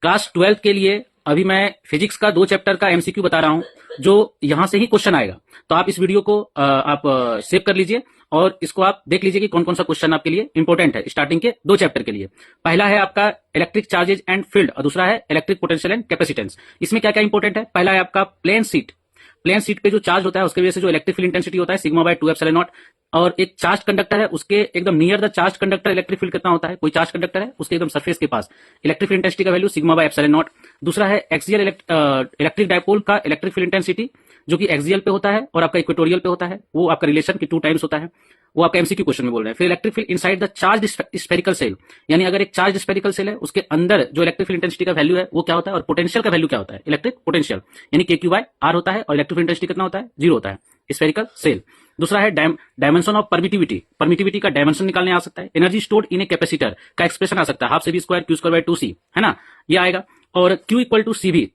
Class 12 के लिए अभी मैं फिजिक्स का 2 चैप्टर का एमसीक्यू बता रहा हूं, जो यहां से ही क्वेश्चन आएगा। तो आप इस वीडियो को आप सेव कर लीजिए और इसको आप देख लीजिए कि कौन कौन सा क्वेश्चन आपके लिए इंपॉर्टेंट है स्टार्टिंग के 2 चैप्टर के लिए। पहला है आपका इलेक्ट्रिक चार्जेज एंड फील्ड और दूसरा है इलेक्ट्रिक पोटेंशियल एंड कैपेसिटेंस। इसमें क्या क्या इंपॉर्टेंट है? पहला है आपका प्लेन सीट पे जो चार्ज होता है उसके वजह से जो इलेक्ट्रिक फील्ड इंटेंसिटी होता है सिग्मा बाय 2 एप्सिलॉन नॉट। और एक चार्ज कंडक्टर है, उसके एकदम near the charge conductor electric field कितना होता है? कोई चार्ज कंडक्टर है उसके एकदम सरफेस के पास इलेक्ट्रिक फील्ड इंटेंसिटी का value sigma by epsilon not. दूसरा है एक्सियल इलेक्ट्रिक डायपोल का इलेक्ट्रिक फील्ड इंटेंसिटी, जो कि एक्सियल पे होता है और आपका इक्वेटोरियल पे होता है, वो आपका रिलेशन की 2 टाइम्स होता है, वो आपका एमसीक्यू क्वेश्चन में बोल रहे हैं। फिर electric field inside the charge spherical shell, यानी अगर एक चार्ज स्फेरिकल सेल है उसके अंदर जो इलेक्ट्रिक फील्ड इंटेंसिटी का वैल्यू है वो क्या होता है, और पोटेंशियल का वैल्यू क्या होता है, इलेक्ट्रिक पोटेंशियल, यानी के क्यू बाय आर होता है, और इलेक्ट्रिक फील्ड इंटेंसिटी कितना होता है? 0 होता है स्फेरिकल सेल। दूसरा है डायमेंशन ऑफ परमिटिविटी का डायमेंशन निकालने आ सकता है। Energy stored in a capacitor का एक्सप्रेशन आ सकता है, half CV square Q square by 2C, है ना, ये आएगा। और Q इक्वल टू CV,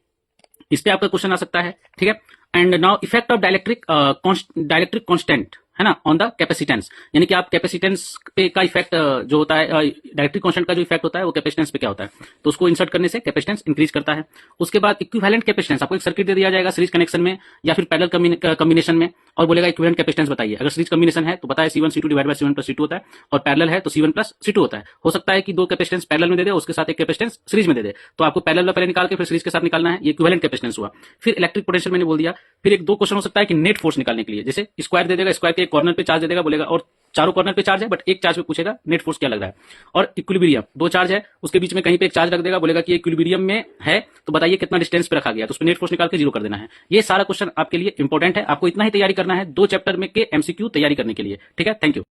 इस पे आपका क्वेश्चन आ सकता है, ठीक है। And now effect of dielectric constant, है ना, ऑन द कैपेसिटेंस, यानी कि आप कैपेसिटेंस पे का इफेक्ट जो होता है, डाइलेक्ट्रिक कांस्टेंट का जो इफेक्ट होता है वो कैपेसिटेंस पे क्या होता है, तो उसको इंसर्ट करने से कैपेसिटेंस इंक्रीज करता है। उसके बाद इक्विवेलेंट कैपेसिटेंस, आपको एक सर्किट दे दिया जाएगा सीरीज कनेक्शन में या फिर पैरेलल कॉम्बिनेशन में, और बोलेगा इक्विवेलेंट कैपेसिटेंस बताइए। अगर सीरीज कॉम्बिनेशन है तो बताए C1 C2 divide by C1 plus C2 होता है, और पैरेलल है तो C1 प्लस C2 होता है। हो सकता है कि 2 कैपेसिटेंस पैरेलल में दे दे, उसके साथ एक कैपेसिटेंस सीरीज में दे दे, तो आपको पैरेलल पहले निकाल के फिर सीरीज के साथ निकालना है, ये इक्विवेलेंट कैपेसिटेंस हुआ। फिर इलेक्ट्रिक पोटेंशियल मैंने बोल दिया। फिर एक 2 क्वेश्चन हो सकता है कि नेट फोर्स निकालने के लिए, जैसे स्क्वायर दे देगा, स्क्वायर के एक कॉर्नर पे चार्ज दे देगा, बोलेगा और चारों कॉर्नर पे चार्ज है बट एक चार्ज पे पूछेगा नेट फोर्स क्या लग रहा है। और इक्विलिब्रियम, 2 चार्ज है उसके बीच में कहीं पे एक चार्ज रख देगा, बोलेगा कि इक्विलिब्रियम में है तो बताइए कितना डिस्टेंस पे रखा गया, तो उस पर नेट फोर्स निकाल के 0 कर देना है। ये सारा क्वेश्चन आपके लिए इंपॉर्टेंट है, आपको इतना ही तैयारी करना है 2 चैप्टर में के एमसीक्यू तैयारी करने के लिए, ठीक है। Thank you.